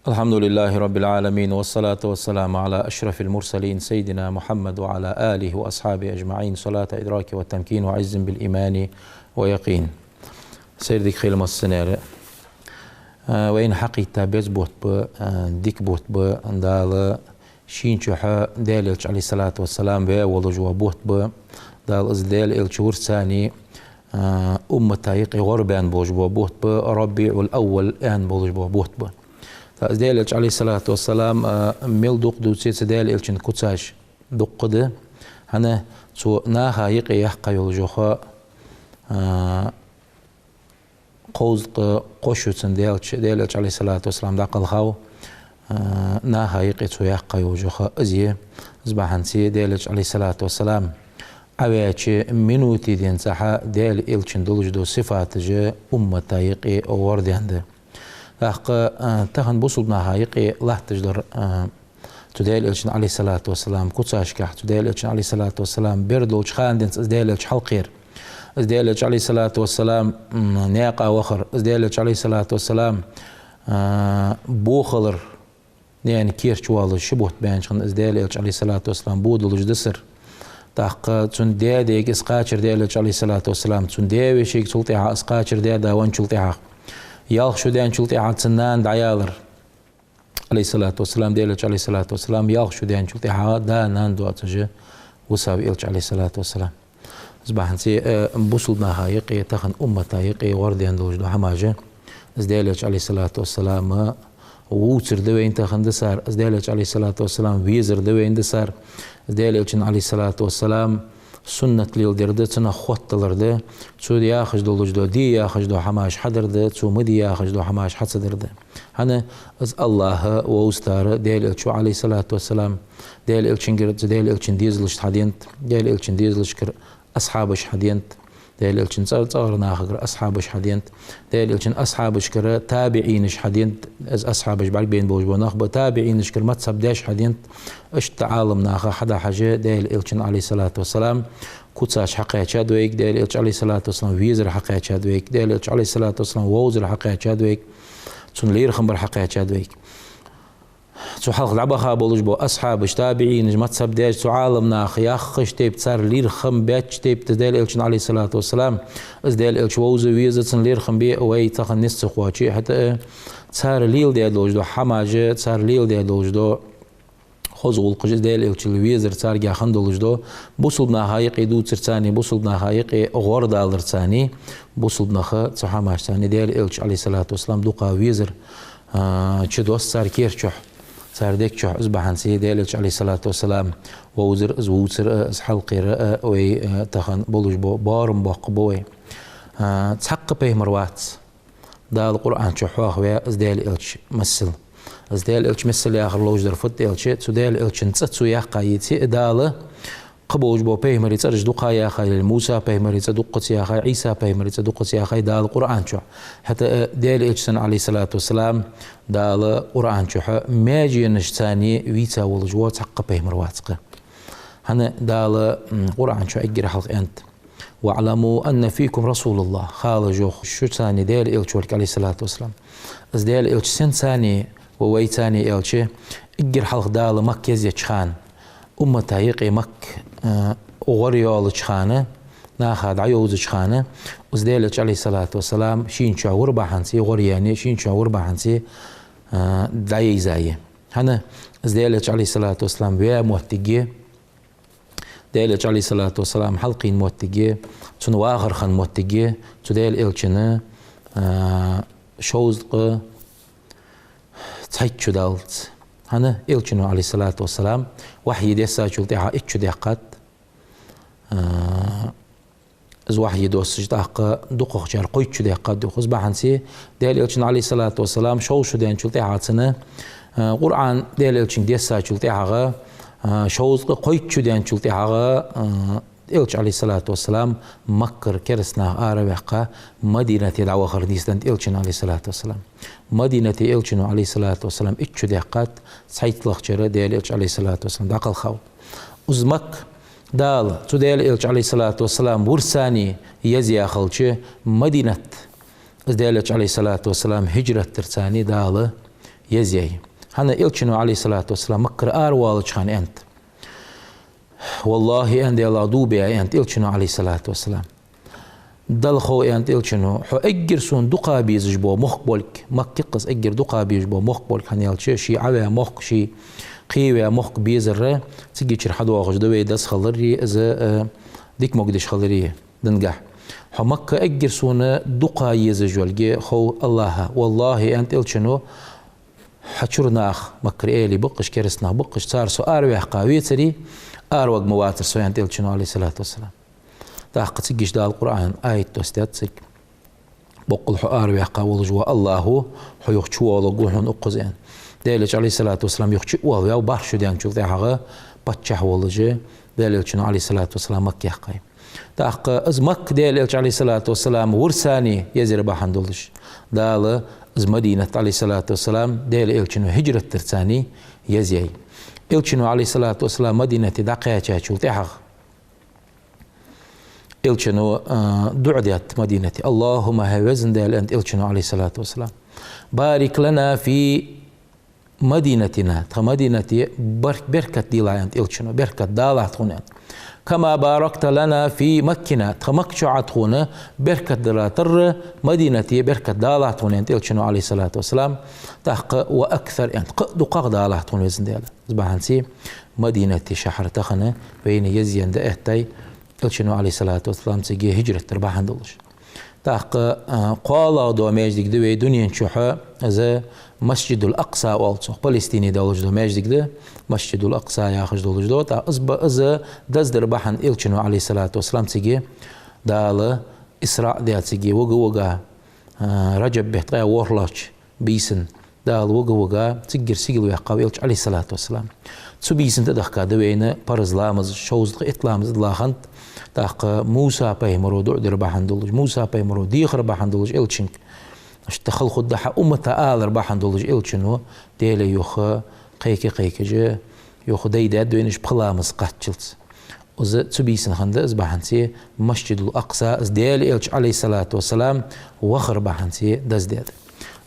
الحمد لله رب العالمين، والصلاة والسلام على أشرف المرسلين سيدنا محمد وعلى آله وأصحابه أجمعين. صلاة إدراك والتمكين وعز بالإيمان ويقين. سيدك خيل مصنع وين حقيقة بيزبوت ديك بوت دال شين شوحة دال عليه الصلاة والسلام بي ولجوا بوت دال إزدال الشهور ثاني تايقي غربان بوجبوا بوت ربيع الأول آن بوجبوا بوت فإزدال عليه الصلاة والسلام ميل دوق دوتسيت دال إلشن كتاش دوق ده هنا سو ناها يقي يحقا يولجوخا قوزق قوشوتن دال عليه الصلاة والسلام داقل خاو ناها يقي سو يحقا يولجوخا أزيه زباحنسي دال عليه الصلاة والسلام أواتي منوتي دين ساحا دال إلشن دولجدو صفات جا تايقي وردين ده تهن بوصلنا هايقي الله تجدر تدال إلشن عليه الصلاة والسلام كتاش كح تدال إلشن عليه الصلاة والسلام بردلوش خاندنس إزدال إلش حلقير إزدال إلش عليه الصلاة والسلام ناقة وخر إزدال إلش عليه الصلاة والسلام بوخلر يعني كير شوال شبوت بانشان إزدال إلش عليه الصلاة والسلام بودلوش دسر تحق تنداديك إسقاطر دال إلش عليه الصلاة والسلام تنداوي شيك تلطيها إسقاطر دادا وان تلطيها يالخ شدان شلتي عطسنان دعيالر عليه الصلاة والسلام ديلش عليه الصلاة والسلام يالخ شدان شلتي عادا نان دواتجه وساوي إلش عليه الصلاة والسلام زباحن سي بوصلنا هايقي تخن تايقي ورديان دوجدو حماجه ازديلش عليه الصلاة والسلام ووتر دوين تخن دسار ازديلش عليه الصلاة والسلام ويزر دوين دسار ازديلش عليه الصلاة والسلام سنة ليل درده تنا خوت لرده تسو دي ياخج دولجدو دي ياخج دو حماش حدرده تسو مدي ياخج دو حماش حصدرده هنا از الله ووستار ديل الشو عليه الصلاة والسلام ديل الشن قرد ديل الشن ديزلش حدينت ديل الشن ديزلش كر أصحابش حدينت ديل الشن صار ناخر أصحابش حدينت ديل الشن أصحابش كر تابعينش حدينت از أصحابش بعد بين بوج بناخب تابعينش كر ما تصبداش حدينت اش تعالم ناخ حدا حاجة ديل الشن عليه الصلاة والسلام كتساش حقيقة شادويك ديل الش عليه الصلاة والسلام ويزر حقيقة شادويك ديل الش عليه الصلاة والسلام ووزر حقيقة شادويك تون لير خمبر حقيقة شادويك تو حلق لعبها بولج بو أصحابش تابعين ما تصبداش تو عالم ناخ ياخش تيب تصار لير خم باتش تيب تديل الشن عليه الصلاة والسلام از ديل الش ووزر ويزر تون لير خم بي وي تخن نست خواتي حتى تصار ليل ديل دوجدو حماجة تصار ليل ديل دوجدو خوزغول قجز ديل الش الويزر تصار جاخن دوجدو بوصلنا هايقي دو ترتاني بوصلنا هايقي غور دالر تاني بوصلنا خ تصحماش تاني ديل الش عليه الصلاة والسلام دوقا ويزر تشدوس صار كيرشح صار ديك شح أصبحن سيدي عليه الصلاة والسلام ووزر ووزر حلقي رأى وي تخن بولج بو بارم بقبوي تحق به مروات دا القرآن شحواه ويا أزدال إلش مسل أزدال إلش مسل يا آخر لوج درفت إلش تدال إلش نتسو يا قايتي دال قبوج بو به مريت أرج دقا يا خي موسى به مريت دقت يا خي عيسى به مريت دقت يا خي دال القرآن شح حتى دال إلش عليه الصلاة والسلام دال قرآن شح ماجي نشتاني ويتا والجوات حق به مرواتقه هنا دال قرآن شح أجر حلق أنت واعلموا أن فيكم رسول الله خال جوخ شو ثاني دال إلش عليه الصلاة والسلام از دال إلش سن ثاني ووي ثاني إلش أجر حلق دال مك يزيد خان تايقي مك أغريال خانه ناخذ عيوز خانه از دال عليه الصلاة والسلام شين شاور بحنسي غرياني شين شاور بحنسي دعي زايه هنا ازدالج عليه الصلاة والسلام ويا موتجي دالج عليه الصلاة والسلام حلقين موتجي تون واخر خان موتجي تدال إلشنا شوزق تحيتشو دالت هنا إلشنا عليه الصلاة والسلام وحي ديسا شلتها إتشو ديقات از وحي دوسج داق دقوق جار قويتشو ديقات دوخز بحنسي دال إلشنا عليه الصلاة والسلام شوشو دين شلتها سنة قرآن دال إلشن ديسا شلتها شوزق قويتشو دين شلتها إلش عليه الصلاة والسلام مكر كرسنا آروحقا مدينة دعوة خرديستان إلشن عليه الصلاة والسلام مدينة إلشن عليه الصلاة والسلام إتشو ديقات سعيد لخجرة ديال إلش عليه الصلاة والسلام داقل خاو أزمك دال تديال إلش عليه الصلاة والسلام ورساني يزي أخلش مدينة ازدالج عليه الصلاة والسلام هجرة ترتاني دالة يزي هنا إلشنو عليه الصلاة والسلام مكر والج خان أنت والله أنت الله دوبي أنت إلشنو عليه الصلاة والسلام دل خو أنت إلشنو حو أجر سون دقا بيزجبو مخبولك مكقص أجر دقا بيزجبو مخبولك هنيالشي شي عوى مخ شي قيوة مخ بيزر تيجي تشرحدو واخج دوي دس خلري إذا ديك مقدش خلريه دنجح حمك أجر سونا دقا يزجولجي خو الله والله أنت إلشنو حشرناخ مكرئلي بقش كرسنا بقش صار سو أروح قاوي تري أروق مواتر سو أنت إلشنو عليه الصلاة والسلام تحقق تجيش دا القرآن آية توستاتك بقول حو أروح قاول جوا الله حو يخشوا ولا جوهن أقزين دليل عليه الصلاة والسلام يخشوا ولا يو بارشوا ديان شوف ده حاجة بتشح ولا جه دليل عليه الصلاة والسلام مكة قايم تحق از مك دليل عليه الصلاة والسلام ورساني يزير بحندولش دال از مدينة عليه الصلاة والسلام دليل هجرة ترساني يزي إلشنو عليه الصلاة والسلام مدينة دقيقة شو تحق إلشنو دعدت مدينة اللهم هوزن دال أنت إلشنو عليه الصلاة والسلام بارك لنا في مدينتنا مدينتي بركة ديلا أنت إلشنو بركة دالات هنا كما باركت لنا في مكة تمكشعت هنا بركة دلاتر مدينتي بركة دالات هنا أنت إلشنو عليه الصلاة والسلام تحق وأكثر يعني دقاق دالات هنا زندال زبانسي مدينة شحر تخنة بين يزين دقتي إلشنو عليه الصلاة والسلام تجي هجرة تربح عندلش تحق قال دو ماجدك دوي دنيا شحا إذا مسجد الأقصى والصو فلسطيني دولج دو ماجدك ده مسجد الأقصى ياخذ دولج دو تا إذا دز دربحن إلشنو عليه الصلاة والسلام تجي دال إسراء ده تجي وجا رجب بيتقى ورلاش بيسن دال وجا تجر سيجلو يقاوي إلش عليه الصلاة والسلام تبيسن تدخل دوينا برز لامز شوز إطلامز لاخنت تاق موسى بيمرو دعدر بحندولج موسى بيمرو ديخر بحندولج إلشنك اشتخل خدها أمة آل بحندولج إلشنو ديلي يخ قيك جا يخ ديداد دوينش بخلامز قاتشلت وز تبيسن خند از بحنسي مسجد الأقصى از ديل إلش عليه الصلاة والسلام وخر بحنسي دز ديد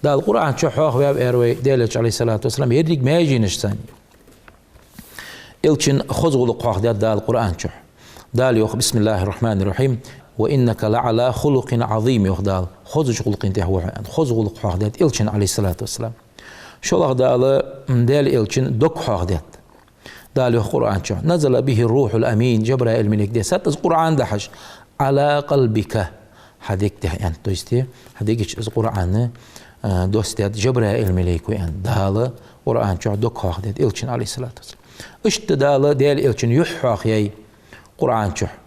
دا القرآن شحوخ وياب إيروي ديل إلش عليه الصلاة والسلام يريك ما يجينش ثاني إلشن خزغل قاخ دا القرآن شح دال يوخ بسم الله الرحمن الرحيم وإنك لعلى خلق عظيم يوخ دال خزغ خلق انت هو خزغ قاخ دات إلشن عليه الصلاة والسلام شو دال إلشن دك قاخ دات دال يوخ قرآن شح نزل به الروح الأمين جبرائيل منك دي سات القرآن دحش على قلبك هذيك ده يعني تويستي هذيك القرآن دوستات جبرائيل ملك وين دال قرآن شح دك قاخ دات إلشن عليه الصلاة والسلام اشتدال ديال إلشن يحاخ يي قرآن شح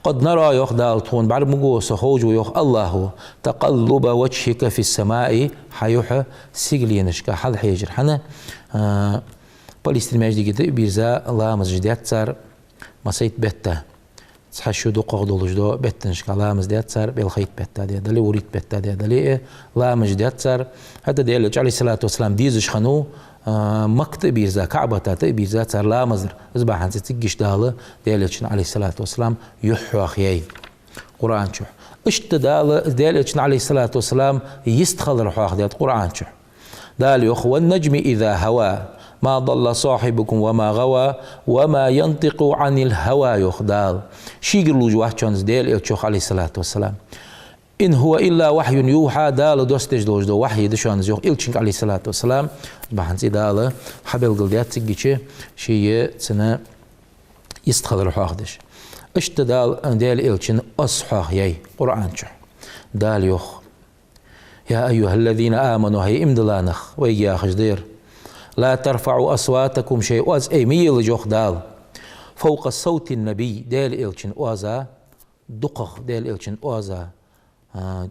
قد نرى يوخ دالتون بعد مقوس خوجو يوخ الله تقلب وجهك في السماء حيوح سيجلينشك حل حيجر حنا فلسطين ماجدي جدا بيرزا الله مزجدات صار مسيت بيتا تحشو دو قغدولج دو بيتنشك الله مزدات صار بالخيط بيتا دي وريت بيتا دي الله مزجدات صار هذا ديال عليه الصلاة والسلام ديزش خنو مكتب بيرزا كعبة تاتي بيرزا صار لا مزر إذا حنسي تجيش داله ديالتشن عليه الصلاة والسلام يحوى خياي قرآن شو اشتدال ديالتشن عليه الصلاة والسلام يستخل رحوى خيات قرآن شو دال يخوى النجم إذا هوى ما ضل صاحبكم وما غوى وما ينطق عن الهوى يخدال شيقر لوجوه شونز ديالتشن عليه الصلاة والسلام إن هو إلا وحي يوحى دال دوستج دو وحي دشان زيوخ إلشنك عليه الصلاة والسلام بحنسي دال حبل قلديات تجيشي شيء سنة يستخدر حاخدش اشتدال دال إلشن أصحاح يي قرآن شح دال يوخ يا أيها الذين آمنوا هي إمدلانخ ويجي خجدير لا ترفعوا أصواتكم شيء واز أي ميل جوخ دال فوق الصوت النبي دال إلشن وازا دقخ دال إلشن وازا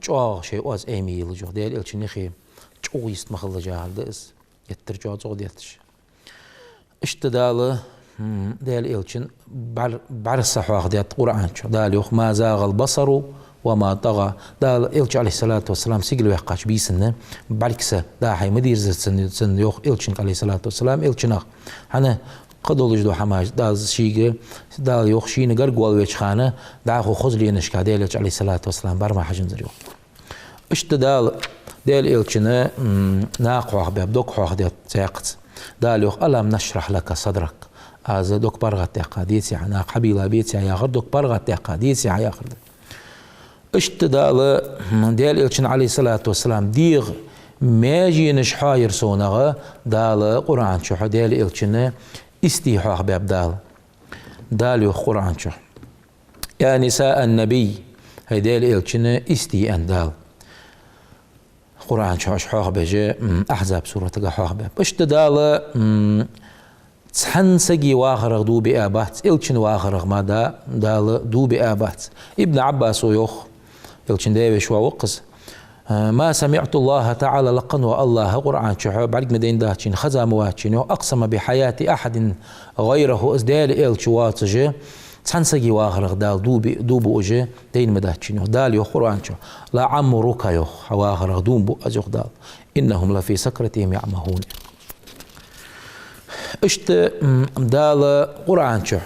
جوا شيء واز أمي لجوا ديال إلشن يخي جوا يستمخل جاهل دس يترجع زود يتش اشتدال ديال إلشن بعرس حواخديات قرآن شو دال يخ ما زاغ البصر وما طغى دال إلش عليه الصلاة والسلام سيقلو يحقاش بيسنة بعكسه دا حي مدير سن يخ إلشن عليه الصلاة والسلام إلشناخ حنا قدولج دو حماج دال شيء دال يخ شيء نجر قوال ويش خانة دا خو خزلي نشكا ديال عليه الصلاة والسلام برما حجم زريو اشتدال ديل إلشنا ناقوح باب دوك حوح ديت تاقت دال يوخ ألم نشرح لك صدرك از دوك برغت تقاديتي عنا قبيلة بيتي يا غر دوك برغت تقاديتي يا غر اشتدال ديل إلشن عليه الصلاة والسلام ديغ ماجي نشحاير سونغا دال قرآن شو ديل إلشن استيحاح باب دال يوخ قرآن شو يا نساء النبي هي ديل إلشن استي أن دال قرآن شو حاح بجي أحزاب سورة حاح باب اشتدال تحن سجي واخرغ دو بآبات إلشن واخرغ ما دال دو بآبات ابن عباس ويوخ إلشن داوي شو وقص ما سمعت الله تعالى لقن والله قرآن شو بعد مدين داتشين خزام واتشين أقسم بحياة أحد غيره ازدال إلشو واتجي تحن سجي واخرغ دال دو بوجي دين مداتشين دال يو قرآن شو لا عمرك يو واخرغ دو بو أجوخ دال إنهم لفي سكرتهم يعمهون اشت دال قرآن شو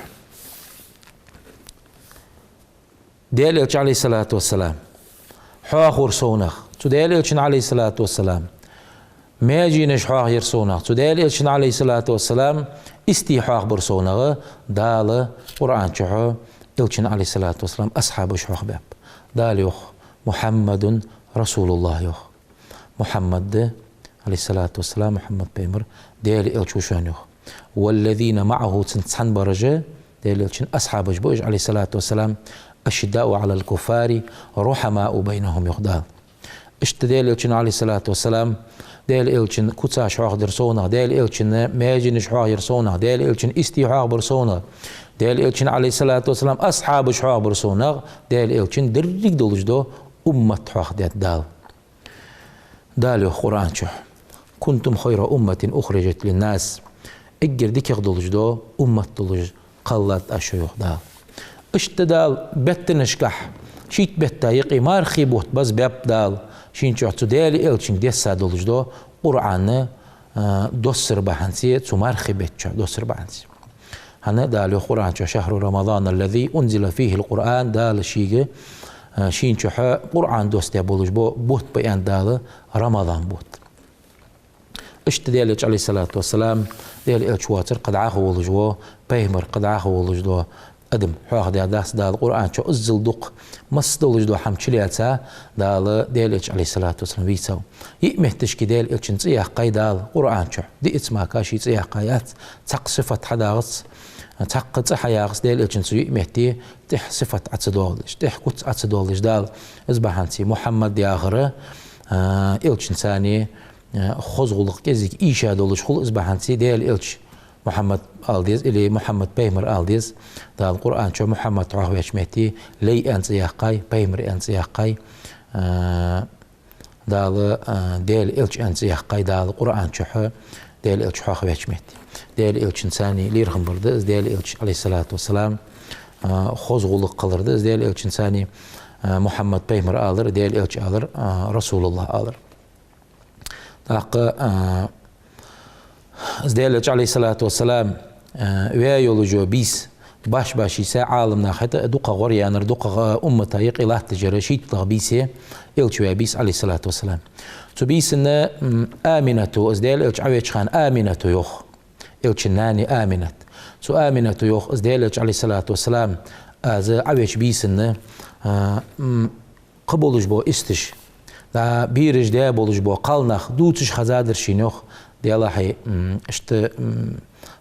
ديال إلش عليه الصلاة والسلام حاخور سونخ تديال إلش عليه الصلاة والسلام ما جينش حاخ يرسونخ تديال إلش عليه الصلاة والسلام استيحاخ برسونغ دال قرآن شو إلش عليه الصلاة والسلام أصحاب شحاخ باب دال يوخ محمد رسول الله يوخ محمد عليه الصلاة والسلام محمد بيمر ديال إلش وشان يوخ والذين معه تنتحن برجة ديال إلش أصحاب جبوج عليه الصلاة والسلام أشداء على الكفار رحماء بينهم يخدال اشتدال إلشن عليه الصلاة والسلام ديل إلشن كتسا شعاق درسونا ديل إلشن ماجن شعاق يرسونا ديل إلشن استيحاق برسونا ديل إلشن عليه الصلاة والسلام أصحاب شعاق برسونا ديل إلشن درق دولجدو أمة حاق ديت دال قرآن شو كنتم خير أمة أخرجت للناس اجر ديك دولجدو أمة دولج قلت أشيوخ دال اشتدال بتنشكح شيت بتايقي مارخي بوت بس باب دال شين شو تدالي إلشين ديسا دولجدو قرآن دوسر بحنسي تمارخي بيتشا دوسر بحنسي هنا دال قرآن شهر رمضان الذي أنزل فيه القرآن دال شيء شين شو قرآن دوست بولجبو بوت بيان دال رمضان بوت اشتدال عليه الصلاة والسلام دال إلشواتر قد عاخو ولجو بيمر قد عاخو ولجدو أدم حاخ داس دال القرآن شو أزل دق مصدول جدو حمشلياتا دال ديلش عليه الصلاة والسلام بيساو يمهتش كي ديل إلشن تسيح قاي دال القرآن شو دي اسمها كاشي تسيح قايات تق صفة حداغس تق تحياغس ديل إلشن تسيح يمهتي تح صفة عتدولش تح كت عتدولش دال إزبحانتي محمد دي آخره إلشن ثاني خزغلق كزيك إيشا دولش خل إزبحانتي ديل إلش محمد آلديز إلي محمد بيمر آلديز دال القرآن شو محمد تعاهو يشمهتي لي أنت ياقاي بيمر أنت ياقاي دال ديل إلش أنت ياقاي دال القرآن شو ديل إلش حاخو يشمهتي ديل إلش إنساني ليرغم بردز ديل إلش عليه الصلاة والسلام خوزغولق قلردز ديل إلش إنساني محمد بيمر آلر ديل إلش آلر رسول الله آلر داق ازديالج عليه الصلاة والسلام ويا جو بيس باش يسا عالمنا حتى دوقة غريانر دوقة أمتا يقي تجرشيت بيسي إلش ويا بيس عليه الصلاة والسلام تو بيس إن آمنتو ازديالج عويش خان آمنتو يوخ إلش ناني آمنت تو آمنتو يوخ ازديالج عليه الصلاة والسلام از عويش بيس إن قبولج بو استش دا بيرج دا بولج بو قالنخ دوتش خزادر شينوخ دي الله حي اشت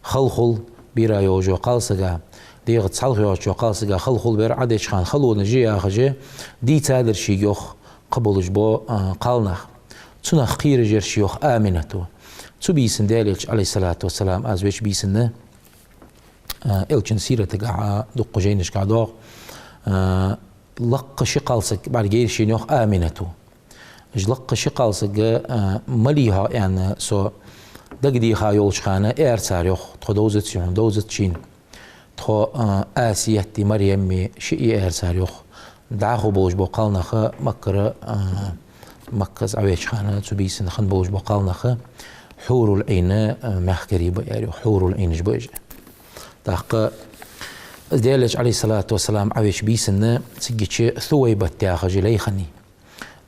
خلخل بيرا يوجو قالسغا ديغ تصالخ يوجو قالسغا خلخل بير عدش خان خلو نجي اخجي دي تادر شي يوخ قبولج بو قالنخ تنا خير جر شيوخ امنتو تو بيسن دالج عليه الصلاه والسلام از ويش بيسن الچن سيره تقع دق جينش قادو لق شي قالسك بعد غير شي يوخ امنتو جلق شي قالسك مليها يعني سو دقدي خايولش خانه اير ساريوخ تخدوزت شون دوزت شين تخو آسيتي مريم شي اير ساريوخ دعخو بوج بوقالنا خا مكر مكز عويش خانه تبيسن خن بوج بوقالنا خا حور العين محكري بياري حور العين جبوج داق ديالج عليه الصلاة والسلام عويش بيسن تسجيتش ثويبت تاخج لي خني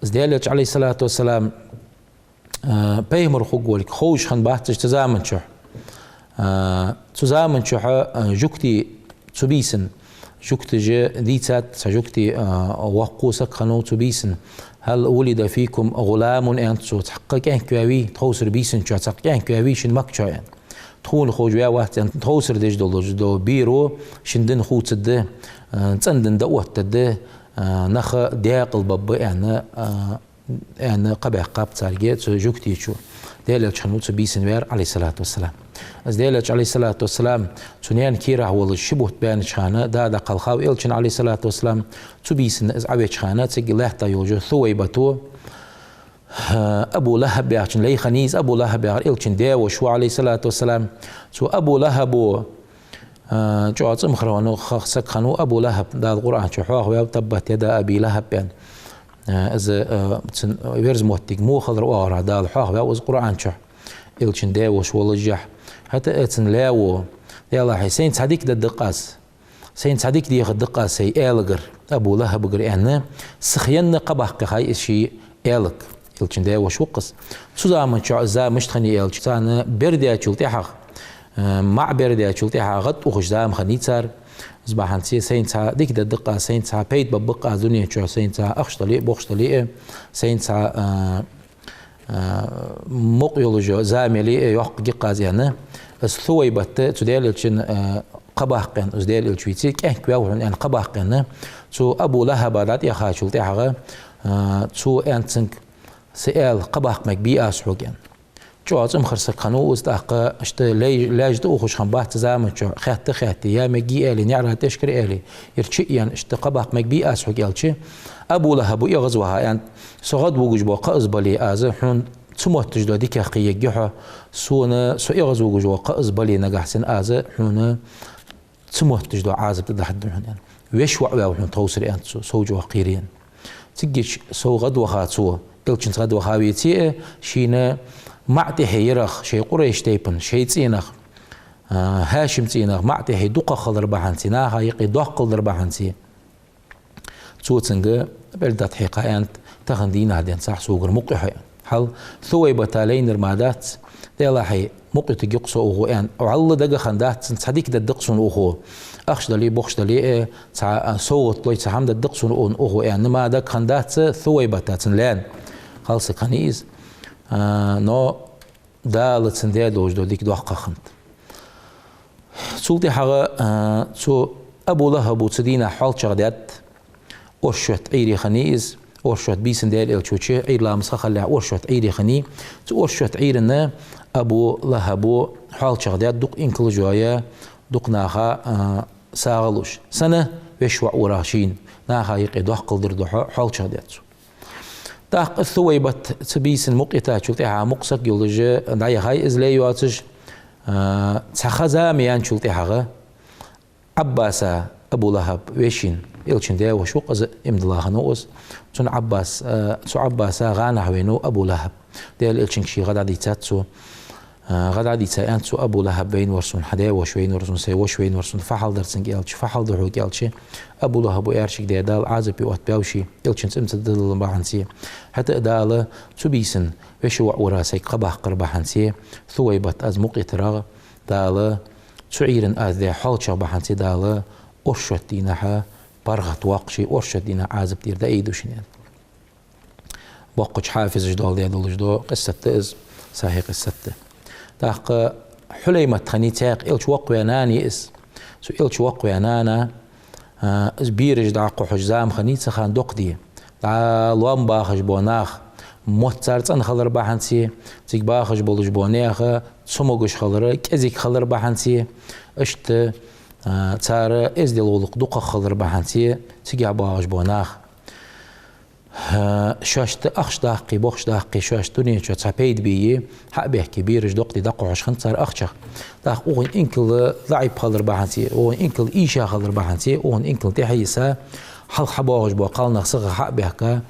زديلج عليه الصلاة والسلام بيمر خوجولك خوش خن بحثش تزامن شح تزامن شح جوكتي تبيسن جوكتي ديتات سجوكتي وقوسك خنو تبيسن هل ولد فيكم غلام أنت تحقق أن كوي تخوسر بيسن شو تحقق أن كوي شن مكشا يعني تخون خوجوا واحد أن تخوسر ديج دو بيرو شندن خوت ده تندن دوت ده نخ داق الباب يعني قبع قاب تارجت جوكتي شو ديلج خنو تبيسن وير عليه الصلاة والسلام از ديلج عليه الصلاة والسلام تنيان كيرا هو الشبه بين شخانة دا قلخاو إلشن عليه الصلاة والسلام تبيسن از عبيد شخانة تسجل الله تيوجو ثويبتو أبو لهب يعشن لي خنيز أبو لهب يعر إلشن دا وشو عليه الصلاة والسلام سو أبو لهب جوات مخروانو خسك خنو أبو لهب دا القرآن شحوه ويبتبت يدا أبي لهب يعني از ويرز موتيك مو خضر وارا دا الحوه ويوز قرآن شح إلشن دا وشو الجح حتى اتن لاو يلا حسين صديق الدقاس سين صديق دي الدقاس هي الغر ابو لهب غر ان سخين قبح قاي شي الك يلچن ده وشوقس سوزا شو زا مشتخني يلچ سان بردي اشلتي حق مع بردي اشلتي غد وخجدام خنيتر اصبح انت سين صديق الدقاس سين بيت ببقى دنيا شو سين اخشطلي بوخشطلي سين مقيولوجو زاملي يحق قازيانا ثويبت تديلشن قباقن تديل الشويتي كيو يعني قباقن تو ابو لهب دات يا خاشلتي حغا تو انتنك سئل قباق مكبي اسحوغن جوازم خرسك خنو استحق اشت لاجد اوخش خنبات زامن شو خات يا مجي الي نعرى تشكر الي يرشي يعني اشت قباق مكبي اسحوغ يلشي ابو لهب يغزوها يعني سغد وجوج بقى ازبلي ازحون تموت تجدو ديك خي جحا سونا سو يغزو وجوج بقى ازبلي نجحسن ازحون تموت تجدو عازب تدحدون يعني ويشوع وحون توصل انت سوجو قيرين تجيش سو غد وخاتسو قلتش غد وخاويتي شينا معتي هيرخ شي قريش تيبن شي تينخ هاشم تينخ معتي هي دقة خضر بحنتي ناها يقي دق خضر بحنتي توتنجا بلدات حقائن تغندين هادين صح سوغر مقحي حل ثوي بتالين رمادات ديلا حي مقت يقصو اوغو ان وعل دغ خندات صديق ددقسون اوغو اخش دلي بوخش دلي تاع صوت لوي تاع حمد ددقسون اوغو ان ما دغ خندات ثوي بتات لان خالص كنيز نو دالت دو وجدو ديك دو خنت سولتي حاجه سو ابو لهب وتدينا حال شغدات ورشت عيري خنيز ورشت بيسن ديال الشوتشي عير لا مسخلع ورشت عيري خني ورشت عيرنا ابو لهب حال شغدات دوق انكل جوايا دوق ناخا ساغلوش سنه وشوا وراشين ناخا يقي دوق قلدر دو حال شغدات تاق الثويبت تبيسن مقيتا شلتيها مقصك يولج داي هاي ازلي يواتش تخزا ميان شلتيها عباسا ابو لهب ويشين يلشن ده وشوق از امدلاه نوس تون عباسا غانا وينو ابو لهب ده يلشن شي غدا ديتاتسو غدا ديتا انتو ابو لهب بين ورسون حدا وشوين ورسون سي وشوين ورسون فحل درسن يلش فحل دحو يلش ابو لهب ويرشك ده دال عازب يوت باوشي يلشن سمت دل بحنسي حتى دال تبيسن وشو وراسي قبح قربحنسي ثويبت از مقيتراغ دال تعيرن اذ حالش بحنسي دال ارشد دينها برغت واقشي ارشد دينا عازب دير دا ايدوشين بوقش حافظ جدال ديال الجدو قصة از صحيح قصة تاق حليمة خني تاق إلش وقوي ناني إس سو إلش وقوي نانا إس بيرج دعقو حجزام خني تخان دقدي دع لوام باخش بوناخ موتزارتن خلر بحنسي تيك باخش بولج بوناخ سموغش خلر كزيك خلر بحنسي اشت تار إز دلولق دقة خلر بحنسي تيك باخش بوناخ شاشت أخش داقي بوخش داقي شاشت دنيا شو تسابيد بيه حق بيحكي بيرج دقتي دقو عشان صار أخشخ داق أوهن إنكل ضعيب خلر بحنسي أوهن إنكل إيشا خلر بحنسي أوهن إنكل تحيسا حل حباغش بوقال نخصغ حق بيحكا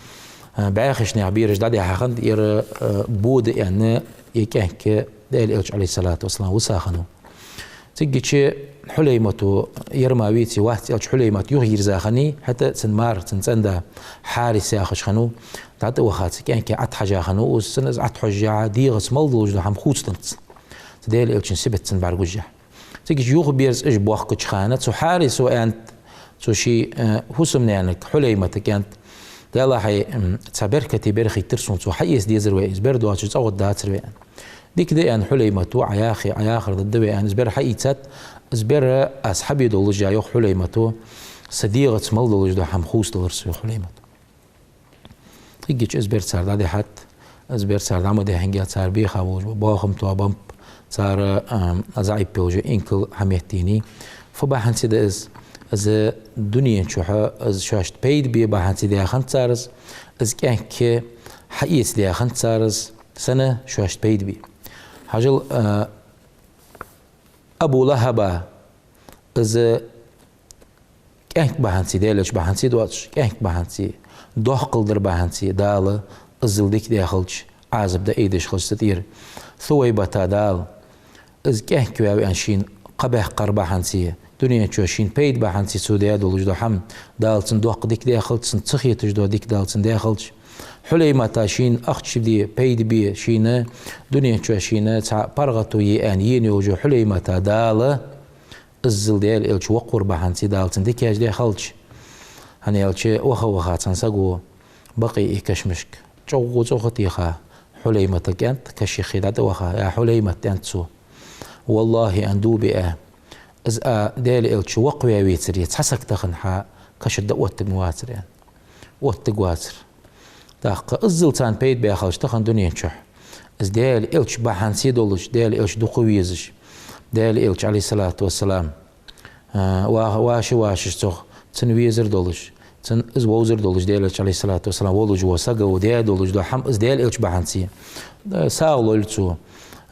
بعاخش نعبيرج دادي حقند ير بود يعني يكهك دايل إلش عليه الصلاة والسلام وساخنو تجي حليمة يرماويتي واحد أو حليمة يغير زاخني حتى تنمار تنتندا حارس ياخش خنو تعد وخات كان كي عت حاجة خنو وسنز عت حاجة ديغس ملضوج ده هم خوت تنت تديل إلشن سبت تنبار وجه تجي يغبيرز إيش بوخ خانة سو حارس وأنت سو شي هوسم نانك حليمة كانت يلا حي تبركتي برخي ترسون سو حيس ديزر ويز بردو أشوف أود داتر وين ديك دي أن حليمة عياخي عياخر ضد أن زبر حيتات زبر أصحابي دول جايو حليمة صديقة مال دول جدا حمخوس دولرس حليمة تيجي زبر صار دادي حت زبر صار دام ده هنجات صار بيخا وج باخم تو بامب صار أزعيب بيوجو إنكل حميتيني فباحن سيدا از دنيا شوها از شاشت بيد بي باحن سيدا خنت صارز از كان كي حقيقة دي خنت صارز سنة شاشت بيد بي حاجل أبو لهب از كانك بحنسي ديلش بحنسي دواتش كانك بحنسي دوح قلدر بحنسي دال ازل ديك داخلش عازب دا ايدش خلص تطير ثويبة دال از كانك واوي انشين قبح قربا حنسي دنيا تشوشين بيد بحنسي سوديا دولج دو حم دال صندوق ديك داخلش تسخيتش دو ديك دال صنداخلش حليمة تاشين أختش دي بيد بي شينا دنيا تشوشينا تاع برغتو يان ينيوجو حليمة دال الزل ديال إلش وقور بحنسي دالتن ديكاج دي خلش هني إلش وخا تنسقو بقي إكشمشك جو خطيخا حليمة كانت كشيخي دات وخا يا حليمة تنسو والله أندو بئة إز ديال إلش وقويا ويتر يتحسك تخنحا كشد واتق مواتر يعني واتق واتر تاق الزل تان بيد بيا خلش تخن دنيا تشح إز ديال إلش بحنسي دولش ديال إلش دقويزش ديال إلش عليه الصلاة والسلام واش تخ تنويزر دولش تن إز ووزر دولش ديال إلش عليه الصلاة والسلام ولج وسقى وديال دولش دو حم إز ديال إلش بحنسي ساول لتسو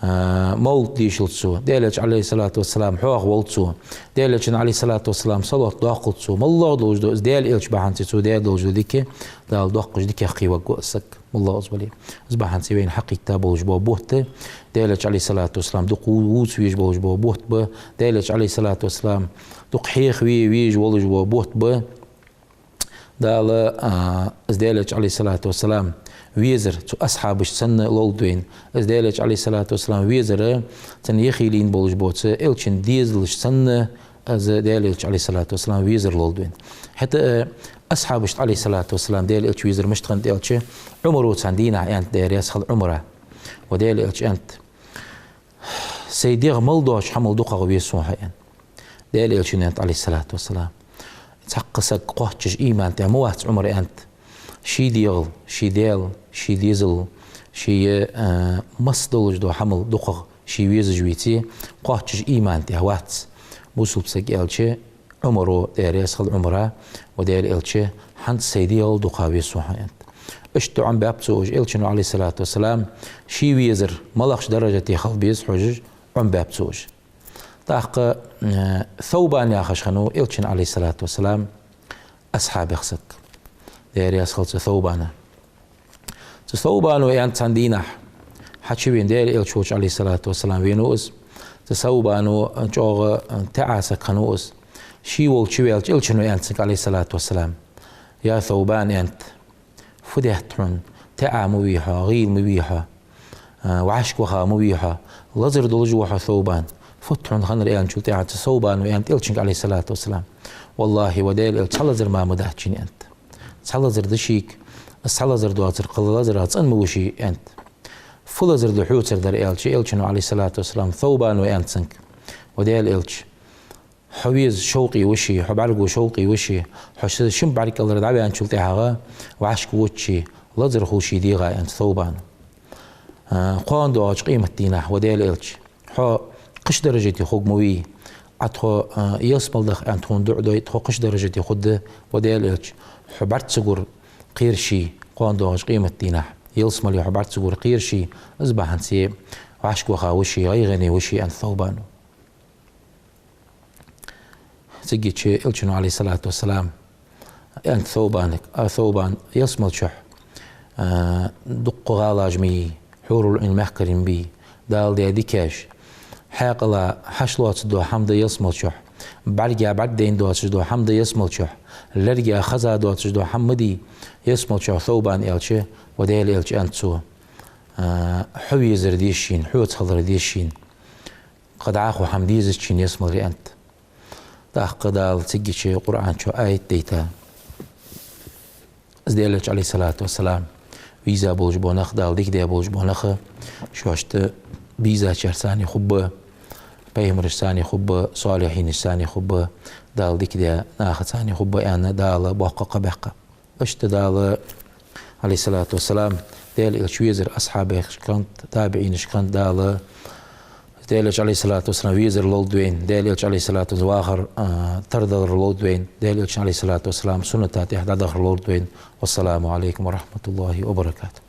مولت ديشلتسو ديال إلش عليه الصلاة والسلام حوغ ولتسو ديال إلش عليه الصلاة والسلام صلاة داقلتسو مالله دولش دو إز ديال إلش بحنسي سو ديال دولش ديكي دال داقش ديكي أخي وقوسك والله أزبلي زبحن سوين حق كتاب وجبه بوت ديالج عليه الصلاة والسلام دق ووت ويج وجبه بوت ب ديالج عليه الصلاة والسلام دق حيخ ويج وجبه بوت ب دال ديالج عليه الصلاة والسلام ويزر تو أصحابش سن لولدوين ديالج عليه الصلاة والسلام ويزر تن يخيلين بولج بوت إلشن ديزلش سن ديالج عليه الصلاة والسلام ويزر لولدوين حتى أصحابش عليه الصلاة والسلام ديال إلش ويزر مشتغن ديالش عمره تندينا أنت ديال يسخل عمره وديال إلش أنت سيديغ ملدوش حمل دقة ويسوها أنت ديال إلش أنت عليه الصلاة والسلام تحقسك قوتش إيمان تعموات عمر أنت شي ديال شي ديال شي ديزل شي مصدلج دو حمل دقة شي ويزج ويتي قوتش إيمان تعوات بوصل بسك إلش عمره ديال يسخل عمره وديال إلشة حنت سيديال دقاوي سوحا أنت اشتو عم بابتوج إلشنو عليه الصلاة والسلام شي ويزر ملقش درجة يخل بيز حجج عم بابتوج تاق ثوبان يا خشخنو إلشن عليه الصلاة والسلام أصحاب يخسك ديال يسخل ثوبانا ثوبانو أنت سندينا حتشوين ديال إلشوش عليه الصلاة والسلام وينوز ثوبانو جوغ تعاسك خنوز شي والشويل إلشنو أنت عليه الصلاة والسلام يا ثوبان أنت فدحترن تعا مويحة غيل مويحة وعشق وخا مويحة لزر دولج وحا ثوبان فترن خنر أنت شو تعا ثوبان وأنت إلشنك عليه الصلاة والسلام والله وديل إلشالزر ما مدحتشين أنت تحلزر دشيك تحلزر دواتر قلزر هتصن موشي أنت فلزر دحوتر در إلشنو عليه الصلاة والسلام ثوبان وأنت سنك وديل إلش حويز شوقي وشي حبعرقو شوقي وشي حش شم بعرك الله ردعبي أن شلتي حغا وعشق وشي لزر خوشي ديغا أنت ثوبان قوان دو عج قيمة دينا وديل إلش حو قش درجتي خوق موي عطو يصمل دخ أنت هون دعدو يتخو قش درجتي خد وديل إلش حبعرت سقور قيرشي قوان دو عج قيمة دينا يصمل يحبعرت سقور قيرشي أزبح هنسي وعشق وخا وشي غيغني وشي أنت ثوبان تجيتش إلشنو عليه الصلاة والسلام أنت ثوبانك ثوبان يصمل شح دق غالاج مي حور المحكرين بي دال دي ديكاش حاقلا حشلوات دو حمد يسمل شح برجع بعدين دوتش دو حمد يسمل شح لرجع خزا دوتش دو حمدي يسمل شح ثوبان إلشة وديل إلش أنتسو حوي زرديشين حوت خضر ديشين قد عاخو حمديزشين يسمل أنت تاخ قدال تجي شيء قرآن شو آية ديتا ازديلش عليه الصلاة والسلام ويزا بولج بونخ دال ديك دي بولج بونخ شو اشت بيزا شرساني خب بيمرش ثاني خب صالحين ثاني خب دال ديك دي ناخذ ثاني خب انا دال بوقق بقى اشت دال عليه الصلاة والسلام دال الشويزر اصحابه كانت تابعين كانت دال دالج عليه الصلاة والسلام ويزر لولدوين دالج عليه الصلاة والسلام واخر تردر لولدوين دالج عليه الصلاة والسلام سنة تاتي احد لولدوين والسلام عليكم ورحمة الله وبركاته.